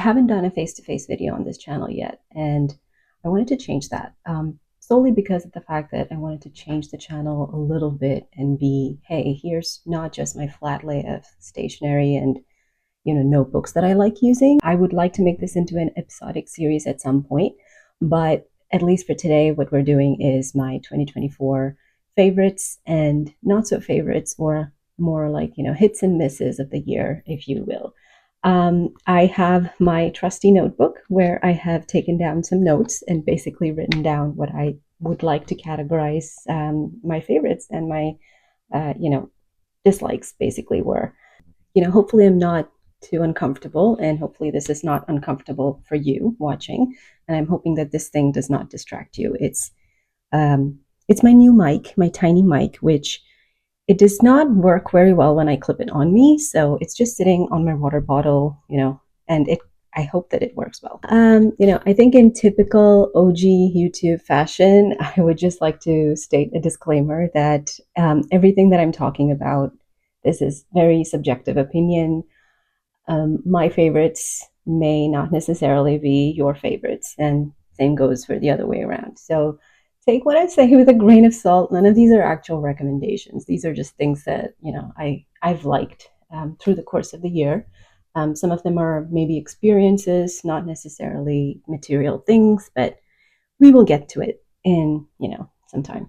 haven't done a face-to-face video on this channel yet, and I wanted to change that solely because of the fact that I wanted to change the channel a little bit and be, hey, here's not just my flat lay of stationery and notebooks that I like using. I would like to make this into an episodic series at some point, but at least for today, what we're doing is my 2024 favorites and not so favorites, or more like, hits and misses of the year, if you will. I have my trusty notebook where I have taken down some notes and basically written down what I would like to categorize my favorites and my, dislikes basically were. Hopefully I'm not too uncomfortable, and hopefully this is not uncomfortable for you watching. And I'm hoping that this thing does not distract you. It's my new mic, my tiny mic, which it does not work very well when I clip it on me. So it's just sitting on my water bottle, and I hope that it works well. I think in typical OG YouTube fashion, I would just like to state a disclaimer that everything that I'm talking about, this is very subjective opinion. My favorites may not necessarily be your favorites, and same goes for the other way around. So take what I say with a grain of salt. None of these are actual recommendations. These are just things that I've liked through the course of the year. Some of them are maybe experiences, not necessarily material things, but we will get to it in some time.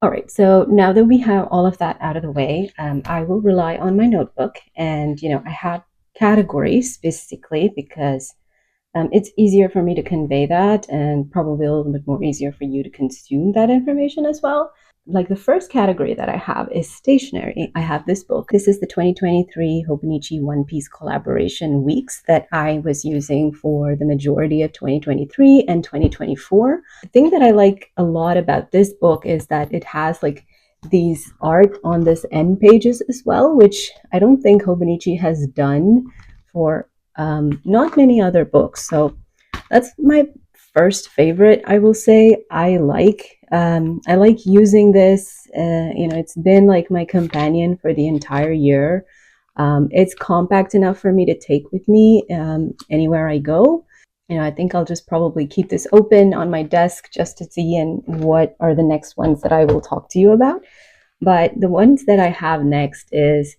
All right, so now that we have all of that out of the way, I will rely on my notebook. And, I had categories basically because it's easier for me to convey that, and probably a little bit more easier for you to consume that information as well. Like the first category that I have is stationery. I have this book. This is the 2023 Hobonichi One Piece collaboration weeks that I was using for the majority of 2023 and 2024. The thing that I like a lot about this book is that it has like these art on this end pages as well, which I don't think Hobonichi has done for not many other books. So that's my first favorite, I will say. I like using this. It's been like my companion for the entire year. It's compact enough for me to take with me anywhere I go. I think I'll just probably keep this open on my desk just to see and what are the next ones that I will talk to you about. But the ones that I have next is,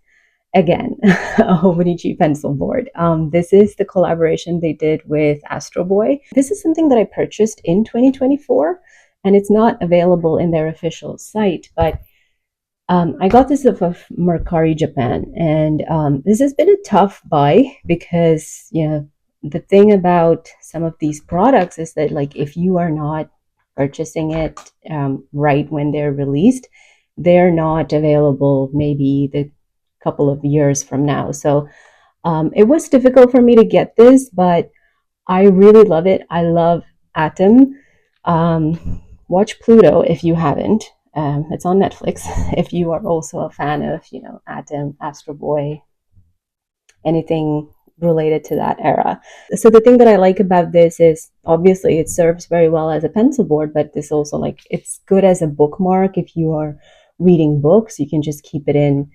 again, a Homebody pencil board. This is the collaboration they did with Astro Boy. This is something that I purchased in 2024, and it's not available in their official site, but I got this off of Mercari Japan, and this has been a tough buy because, the thing about some of these products is that, like, if you are not purchasing it right when they're released, they're not available maybe the couple of years from now. So it was difficult for me to get this, but I really love it. I love Atom. Watch Pluto if you haven't. It's on Netflix. If you are also a fan of, Atom, Astro Boy, anything related to that era. So the thing that I like about this is obviously it serves very well as a pencil board, but this also, like, it's good as a bookmark. If you are reading books, you can just keep it in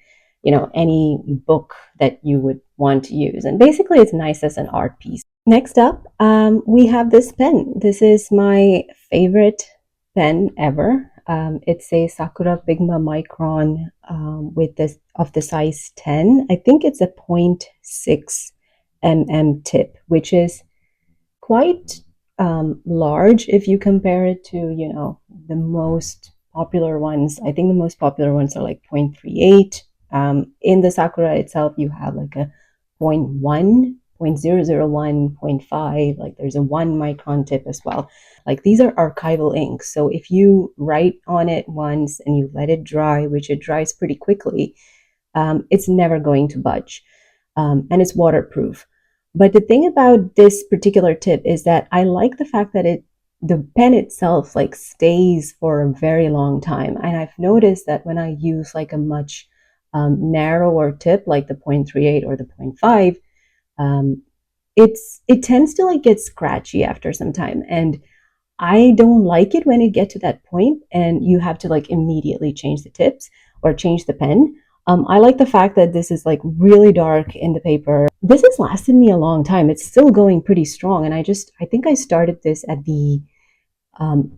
any book that you would want to use. And basically it's nice as an art piece. Next up, we have this pen. This is my favorite pen ever. It's a Sakura Bigma Micron with this of the size 10. I think it's a 0.6 mm tip, which is quite large if you compare it to, the most popular ones. I think the most popular ones are like 0.38. In the Sakura itself, you have like a 0.1, 0.001, 0.5, like there's a 1 micron tip as well. Like, these are archival inks. So if you write on it once and you let it dry, which it dries pretty quickly, it's never going to budge. And it's waterproof. But the thing about this particular tip is that I like the fact that the pen itself like stays for a very long time. And I've noticed that when I use like a much narrower tip, like the 0.38 or the 0.5, it tends to like get scratchy after some time, and I don't like it when it gets to that point and you have to like immediately change the tips or change the pen. I like the fact that this is like really dark in the paper. This has lasted me a long time. It's still going pretty strong. And I think I started this at the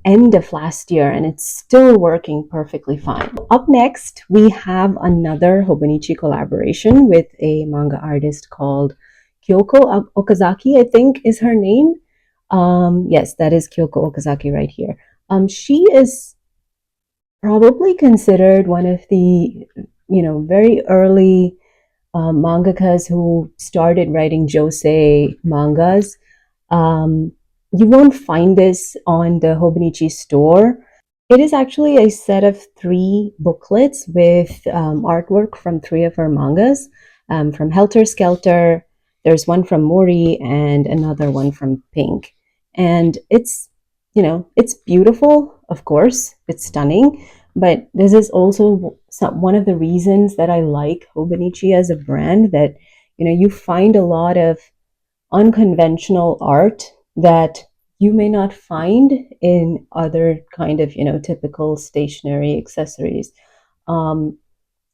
end of last year, and it's still working perfectly fine. Up next, we have another Hobonichi collaboration with a manga artist called Kyoko Okazaki, I think is her name. Yes, that is Kyoko Okazaki right here. She is probably considered one of the, very early mangakas who started writing josei mangas. Um, you won't find this on the Hobonichi store. It is actually a set of three booklets with artwork from three of her mangas. From Helter Skelter, there's one from Mori, and another one from Pink. And it's beautiful, of course, it's stunning, but this is also one of the reasons that I like Hobonichi as a brand, that, you find a lot of unconventional art that you may not find in other kind of typical stationery accessories. um,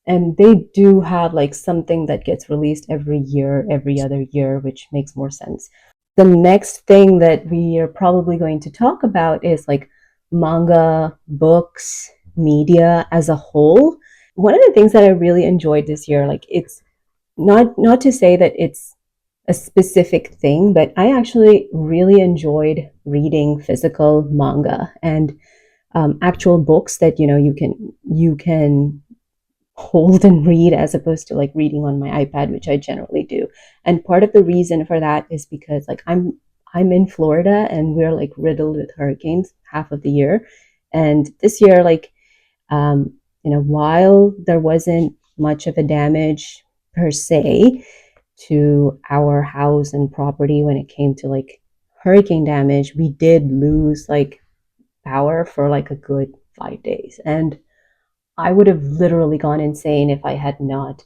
and they do have like something that gets released every year, every other year, which makes more sense. The next thing that we are probably going to talk about is like manga, books, media as a whole. One of the things that I really enjoyed this year, like, it's not to say that it's a specific thing, but I actually really enjoyed reading physical manga and actual books that you can hold and read, as opposed to like reading on my iPad, which I generally do. And part of the reason for that is because like I'm in Florida, and we're like riddled with hurricanes half of the year. And this year, like, while there wasn't much of a damage per se to our house and property when it came to like hurricane damage, we did lose like power for like a good 5 days. And I would have literally gone insane if I had not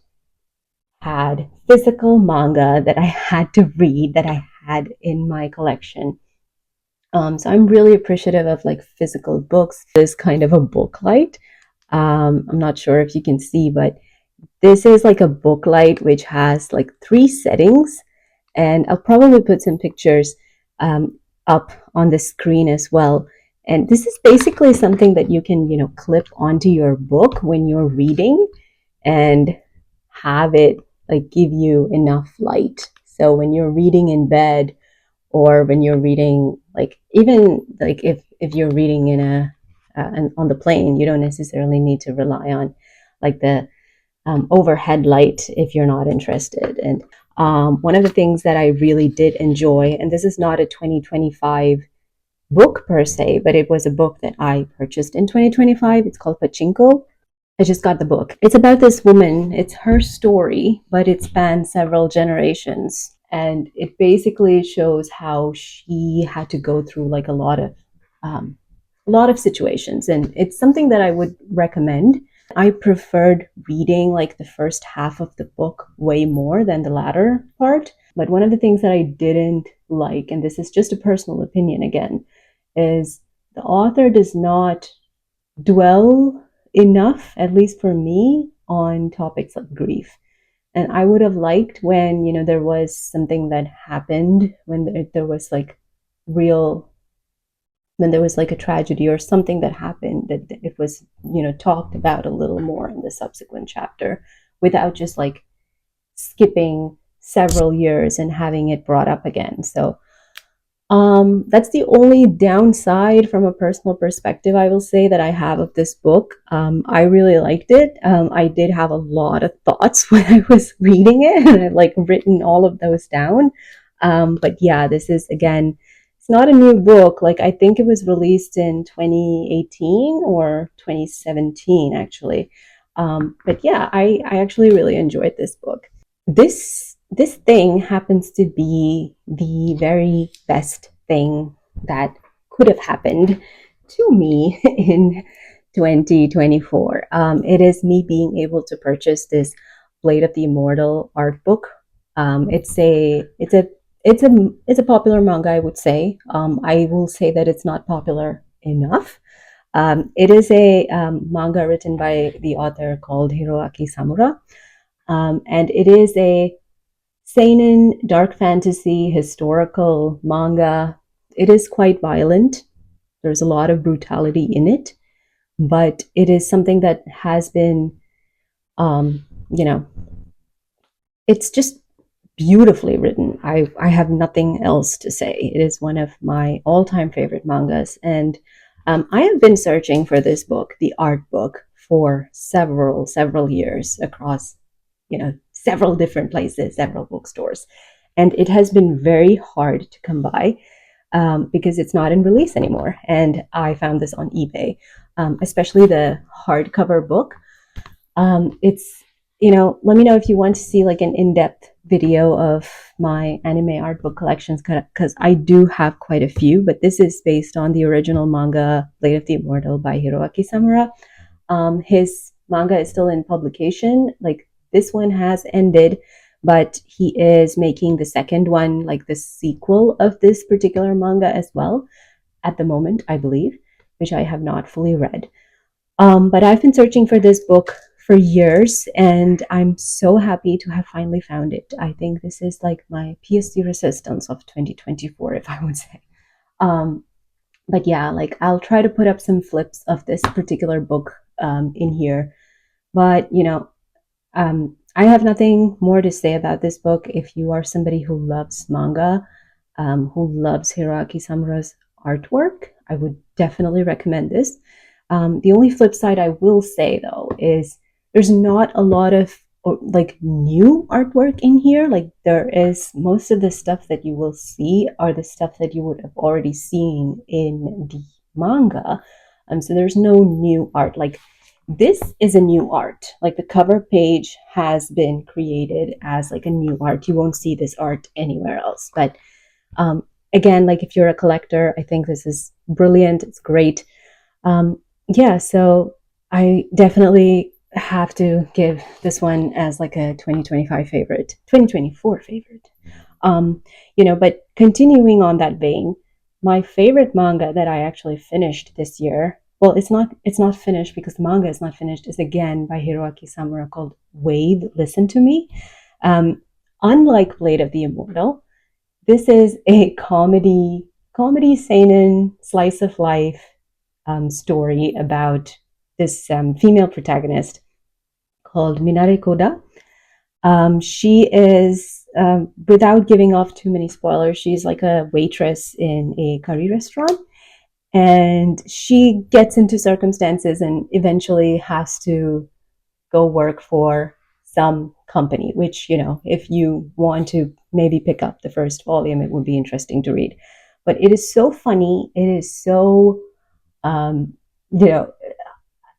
had physical manga that I had to read, that I had in my collection. So I'm really appreciative of like physical books. This kind of a book light. I'm not sure if you can see, but this is like a book light which has like three settings, and I'll probably put some pictures up on the screen as well. And this is basically something that you can, clip onto your book when you're reading, and have it like give you enough light. So when you're reading in bed, or when you're reading, like, even like if you're reading in on the plane, you don't necessarily need to rely on like the overhead light if you're not interested. And one of the things that I really did enjoy, and this is not a 2025 book per se, but it was a book that I purchased in 2025. It's called Pachinko. I just got the book. It's about this woman. It's her story, but it spans several generations. And it basically shows how she had to go through like a lot of situations. And it's something that I would recommend. I preferred reading like the first half of the book way more than the latter part. But one of the things that I didn't like, and this is just a personal opinion again, is the author does not dwell enough, at least for me, on topics like grief. And I would have liked when, there was something that happened, when there was like real, when there was like a tragedy or something that happened, that it was, talked about a little more in the subsequent chapter, without just like skipping several years and having it brought up again. So that's the only downside from a personal perspective, I will say, that I have of this book. I really liked it. I did have a lot of thoughts when I was reading it, and I've like written all of those down. But yeah, this is, again, it's not a new book. Like, I think it was released in 2018 or 2017, actually. But yeah, I actually really enjoyed this book. This thing happens to be the very best thing that could have happened to me in 2024. It is me being able to purchase this Blade of the Immortal art book. It's a popular manga, I would say. I will say that it's not popular enough. It is a manga written by the author called Hiroaki Samura, and it is a seinen, dark fantasy, historical manga. It is quite violent. There's a lot of brutality in it, but it is something that has been, um, you know, it's just beautifully written. I have nothing else to say. It is one of my all time favorite mangas, and I have been searching for this book, the art book, for several years across, several different places, several bookstores, and it has been very hard to come by because it's not in release anymore. And I found this on eBay, especially the hardcover book. It's let me know if you want to see like an in-depth video of my anime art book collections, because I do have quite a few, but this is based on the original manga Blade of the Immortal by Hiroaki Samura. His manga is still in publication. Like this one has ended, but he is making the second one, like the sequel of this particular manga as well, at the moment, I believe, which I have not fully read. But I've been searching for this book for years, and I'm so happy to have finally found it. I think this is like my pièce de résistance of 2024, if I would say. Um, but yeah, like I'll try to put up some flips of this particular book in here. But I have nothing more to say about this book. If you are somebody who loves manga, who loves Hiroaki Samura's artwork, I would definitely recommend this. The only flip side I will say though is there's not a lot of like new artwork in here. Like there is most of the stuff that you will see are the stuff that you would have already seen in the manga. So there's no new art. Like this is a new art. Like the cover page has been created as like a new art. You won't see this art anywhere else. But um, again, like if you're a collector, I think this is brilliant. It's great. Yeah, so I definitely have to give this one as like a 2025 favorite, 2024 favorite. But continuing on that vein, my favorite manga that I actually finished this year, well, it's not finished because the manga is not finished, is again by Hiroaki Samura called Wave Listen to Me. Um, Unlike Blade of the Immortal, this is a comedy seinen slice of life story about this female protagonist called Minare Koda. She is, without giving off too many spoilers, she's like a waitress in a curry restaurant. And she gets into circumstances and eventually has to go work for some company, which, if you want to maybe pick up the first volume, it would be interesting to read. But it is so funny. It is so, um, you know,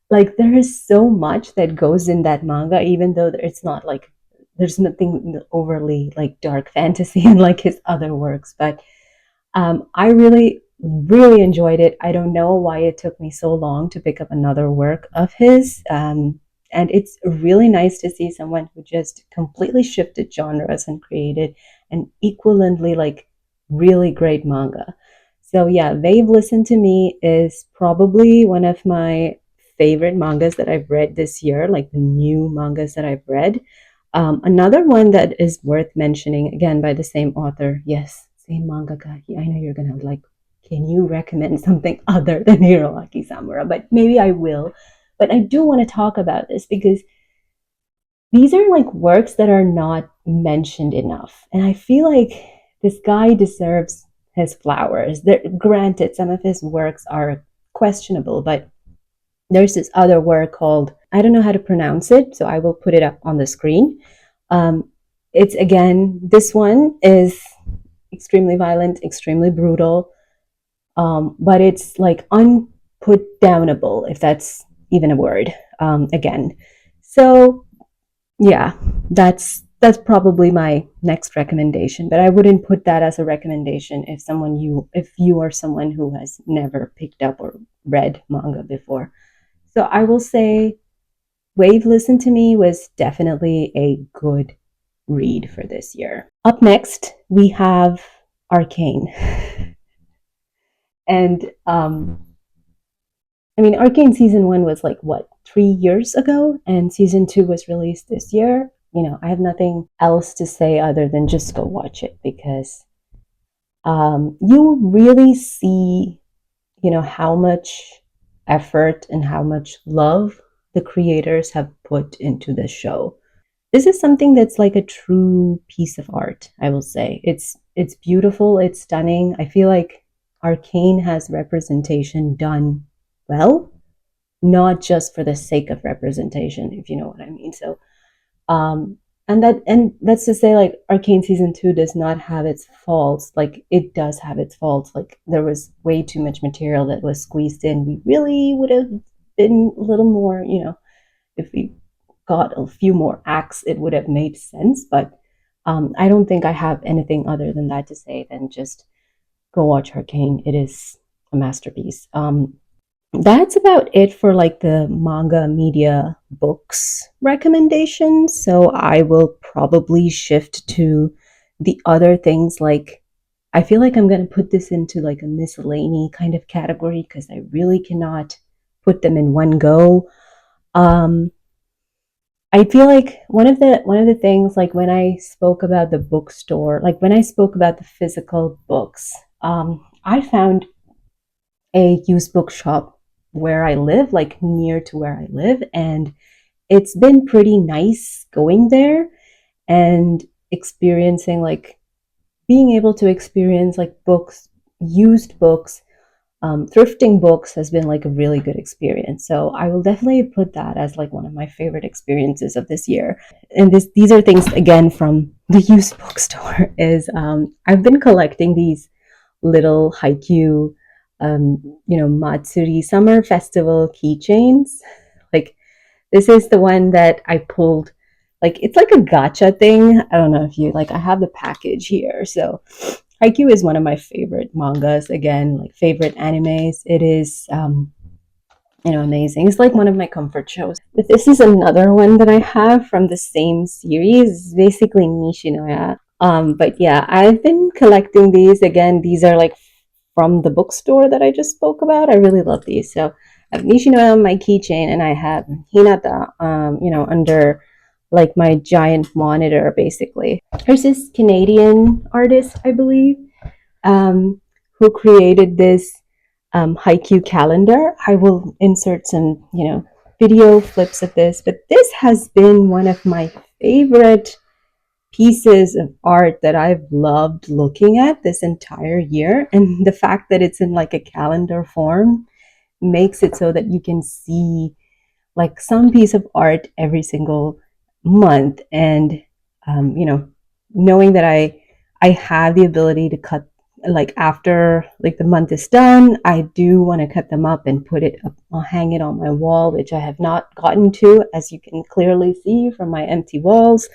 like there is so much that goes in that manga, even though it's not like there's nothing overly like dark fantasy and like his other works. But I really, really enjoyed it. I don't know why it took me so long to pick up another work of his. And it's really nice to see someone who just completely shifted genres and created an equivalently like really great manga. So yeah, They've Listened to Me is probably one of my favorite mangas that I've read this year, like the new mangas that I've read. Another one that is worth mentioning, again by the same author, yes, same mangaka. I know you're gonna like, can you recommend something other than Hiroaki Samura? But maybe I will. But I do want to talk about this because these are like works that are not mentioned enough. And I feel like this guy deserves his flowers. Granted, some of his works are questionable, but there's this other work called, I don't know how to pronounce it, so I will put it up on the screen. Um, it's again, this one is extremely violent, extremely brutal, but it's like unput downable, if that's even a word. Again, so yeah, that's probably my next recommendation. But I wouldn't put that as a recommendation if you are someone who has never picked up or read manga before. So I will say Wave Listen to Me was definitely a good read for this year. Up next, we have Arcane. And I mean, Arcane season one was like what, 3 years ago, and season two was released this year. I have nothing else to say other than just go watch it because you really see, how much effort and how much love the creators have put into the show. This is something that's like a true piece of art, I will say. It's beautiful, it's stunning. I feel like Arcane has representation done well, not just for the sake of representation, if you know what I mean. So um and that's to say, like, Arcane season 2 does not have its faults. Like, it does have its faults. Like, there was way too much material that was squeezed in. We really would have been a little more, if we got a few more acts, it would have made sense. But I don't think I have anything other than that to say than just go watch Arcane. It is a masterpiece. That's about it for like the manga media books recommendations. So I will probably shift to the other things. Like, I feel like I'm going to put this into like a miscellany kind of category because I really cannot put them in one go. Um, I feel like one of the things, like when I spoke about the bookstore, like when I spoke about the physical books, I found a used bookshop where I live, like near to where I live, and it's been pretty nice going there and experiencing, like, being able to experience like books, used books, thrifting books has been like a really good experience. So I will definitely put that as like one of my favorite experiences of this year. And these are things again from the used bookstore. Is I've been collecting these little haiku, Matsuri summer festival keychains. Like, this is the one that I pulled. Like, it's like a gotcha thing. I don't know if you like. I have the package here. So Haikyuu is one of my favorite mangas. Again, like favorite animes. It is, amazing. It's like one of my comfort shows. But this is another one that I have from the same series. It's basically Nishinoya. But yeah, I've been collecting these. Again, these are like from the bookstore that I just spoke about. I really love these. So I have Nishinoya on my keychain, and I have Hinata, under like my giant monitor, basically. There's this Canadian artist, I believe, um, who created this haiku calendar. I will insert some, video flips of this, but this has been one of my favorite pieces of art that I've loved looking at this entire year. And the fact that it's in like a calendar form makes it so that you can see like some piece of art every single month. And knowing that I have the ability to cut, like, after like the month is done, I do want to cut them up and put it up. I'll hang it on my wall, which I have not gotten to, as you can clearly see from my empty walls.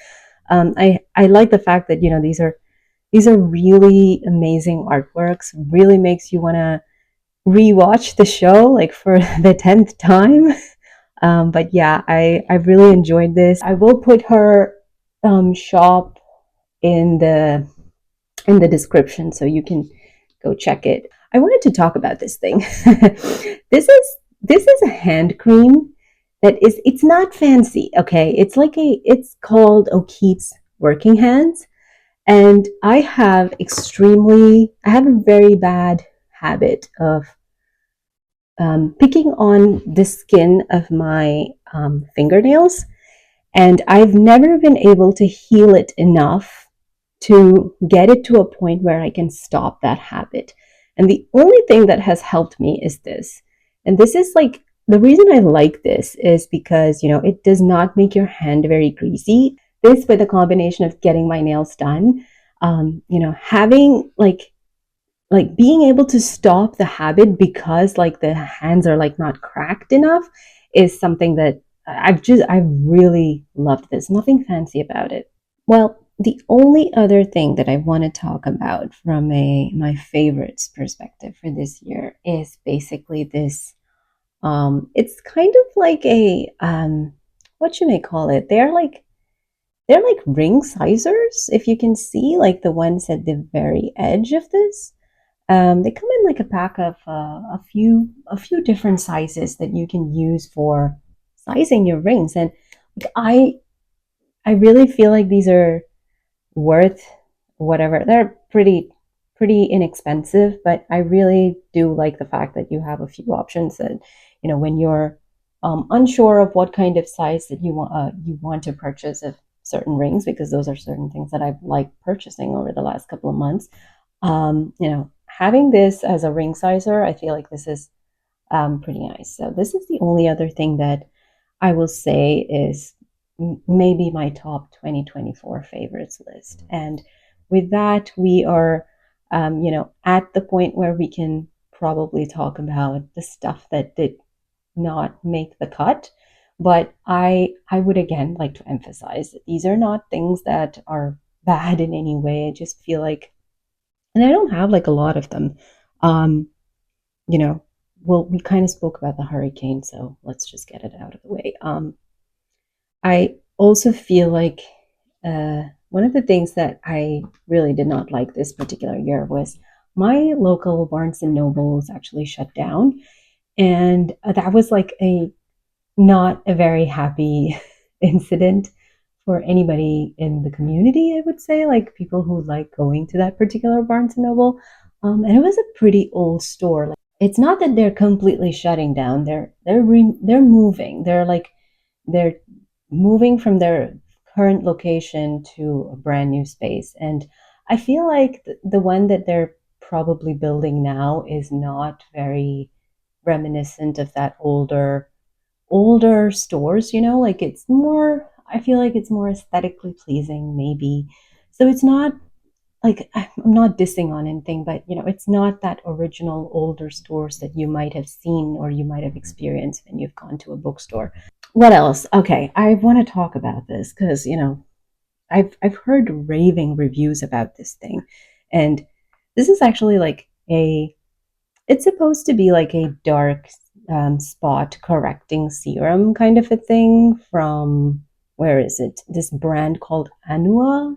I like the fact that these are really amazing artworks. Really makes you want to rewatch the show like for the 10th time. But yeah, I really enjoyed this. I will put her shop in the description so you can go check it. I wanted to talk about this thing. This is a hand cream that is, it's not fancy, okay? It's called O'Keefe's Working Hands, and I have a very bad habit of picking on the skin of my fingernails, and I've never been able to heal it enough to get it to a point where I can stop that habit. And the only thing that has helped me is this. And this is like the reason I like this is because, it does not make your hand very greasy. This, with a combination of getting my nails done, having like being able to stop the habit because like the hands are like not cracked enough, is something that I've really loved. This, nothing fancy about it. Well, the only other thing that I want to talk about from a my favorites perspective for this year is basically this. It's kind of like a what you may call it. They're like ring sizers, if you can see, like the ones at the very edge of this. They come in like a pack of a few different sizes that you can use for sizing your rings, and like, I really feel like these are worth whatever. They're pretty inexpensive, but I really do like the fact that you have a few options that, when you're unsure of what kind of size that you want to purchase of certain rings, because those are certain things that I've liked purchasing over the last couple of months. Having this as a ring sizer, I feel like this is pretty nice. So this is the only other thing that I will say is maybe my top 2024 favorites list. And with that, we are, at the point where we can probably talk about the stuff that did not make the cut. But I would again like to emphasize that these are not things that are bad in any way. I just feel like, and I don't have like a lot of them. Um, you know, well, we kind of spoke about the hurricane, so let's just get it out of the way. I also feel like one of the things that I really did not like this particular year was my local Barnes and Nobles actually shut down, and that was like a not a very happy incident for anybody in the community. I would say, like people who like going to that particular Barnes and Noble, and it was a pretty old store. Like, it's not that they're completely shutting down; they're moving. They're moving from their current location to a brand new space. And I feel like the one that they're probably building now is not very reminiscent of that older stores, like it's more, I feel like it's more aesthetically pleasing maybe. So it's not like, I'm not dissing on anything, but it's not that original older stores that you might have seen or you might have experienced when you've gone to a bookstore. What else? Okay, I want to talk about this because I've heard raving reviews about this thing, and this is actually like a. It's supposed to be like a dark spot correcting serum kind of a thing from, where is it? This brand called Anua.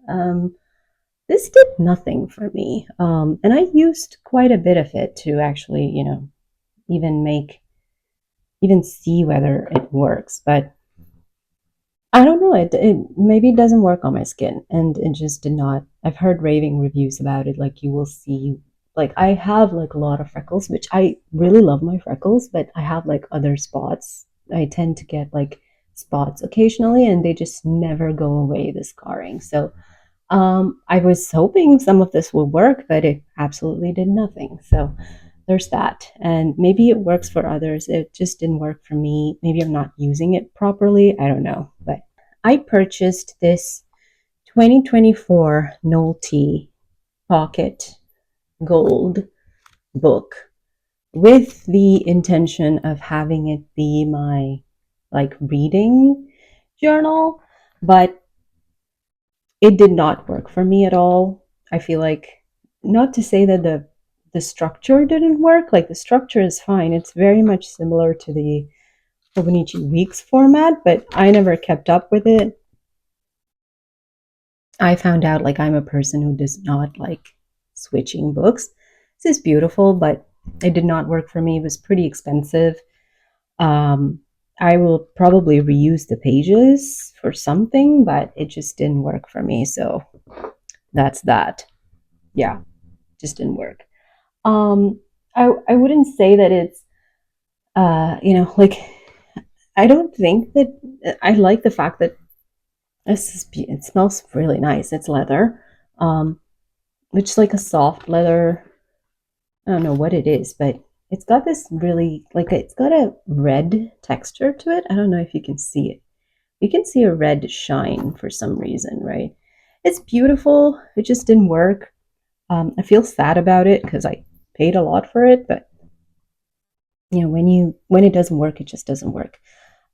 Um, this did nothing for me, and I used quite a bit of it to actually, even make even see whether it works, but I don't know. It maybe it doesn't work on my skin, and it just did not. I've heard raving reviews about it. Like you will see, like I have like a lot of freckles, which I really love my freckles, but I have like other spots. I tend to get like spots occasionally, and they just never go away. The scarring. So I was hoping some of this would work, but it absolutely did nothing. So there's that. And maybe it works for others. It just didn't work for me. Maybe I'm not using it properly. I don't know. But I purchased this 2024 Nolte Pocket Gold book with the intention of having it be my like reading journal, but it did not work for me at all. I feel like, not to say that the structure didn't work, like the structure is fine. It's very much similar to the Hobonichi Weeks format, but I never kept up with it. I found out like I'm a person who does not like switching books. This is beautiful, but it did not work for me. It was pretty expensive. Um, I will probably reuse the pages for something, but it just didn't work for me. So that's that. Yeah, just didn't work. I wouldn't say that it's like, I don't think that I like the fact that it smells really nice. It's leather, um, which is like a soft leather. I don't know what it is, but it's got this really like, it's got a red texture to it. I don't know if you can see it. You can see a red shine for some reason, right? It's beautiful. It just didn't work. I feel sad about it because I paid a lot for it, but when it doesn't work, it just doesn't work.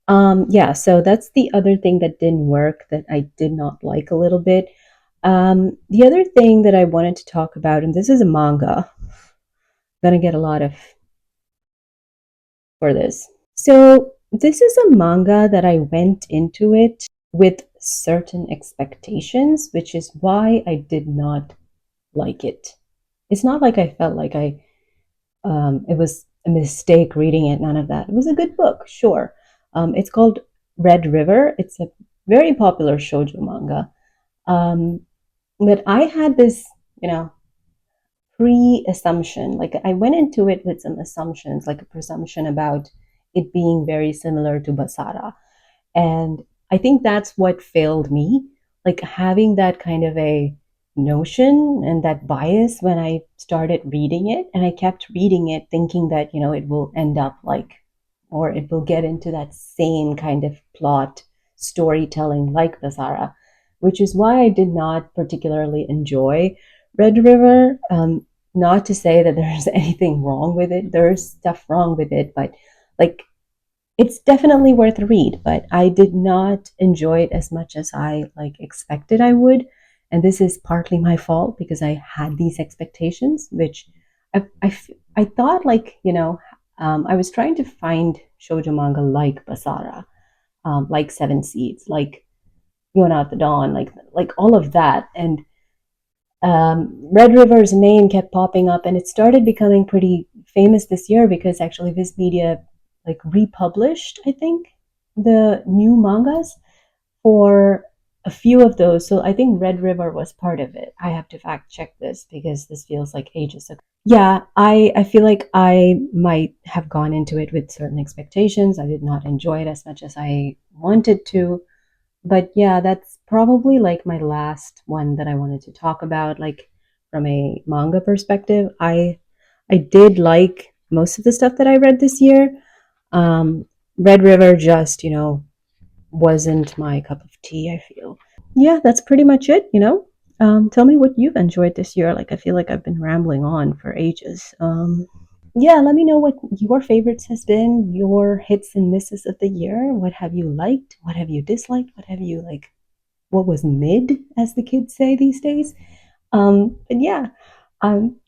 Yeah, so that's the other thing that didn't work that I did not like a little bit. The other thing that I wanted to talk about, and this is a manga, I'm gonna get a lot of for this. So this is a manga that I went into it with certain expectations, which is why I did not like it It's not like I felt like I it was a mistake reading it. None of that. It was a good book, sure. It's called Red River. It's a very popular shoujo manga. Um, but I had this, you know, pre-assumption. Like I went into it with some assumptions, like a presumption about it being very similar to Basara. And I think that's what failed me, like having that kind of a notion and that bias when I started reading it. And I kept reading it thinking that, it will end up like, or it will get into that same kind of plot storytelling like Basara, which is why I did not particularly enjoy Red River. Not to say that there's anything wrong with it, there's stuff wrong with it, but like it's definitely worth a read, but I did not enjoy it as much as I like expected I would. And this is partly my fault because I had these expectations, which I thought like, I was trying to find shoujo manga like Basara, like Seven Seeds, like Yona at the Dawn, like all of that. And Red River's name kept popping up, and it started becoming pretty famous this year because actually Viz Media like republished, I think, the new mangas for a few of those. So I think Red River was part of it. I have to fact check this because this feels like ages ago. Yeah, I feel like I might have gone into it with certain expectations. I did not enjoy it as much as I wanted to, but yeah, that's probably like my last one that I wanted to talk about, like from a manga perspective. I did like most of the stuff that I read this year. um Red River just, wasn't my cup of tea, I feel. Yeah, that's pretty much it. Tell me what you've enjoyed this year. Like I feel like I've been rambling on for ages. Yeah, let me know what your favorites has been, your hits and misses of the year. What have you liked? What have you disliked? What have you like? What was mid, as the kids say these days? But yeah,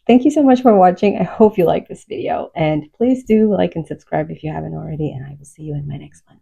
thank you so much for watching. I hope you like this video, and please do like and subscribe if you haven't already. And I will see you in my next one.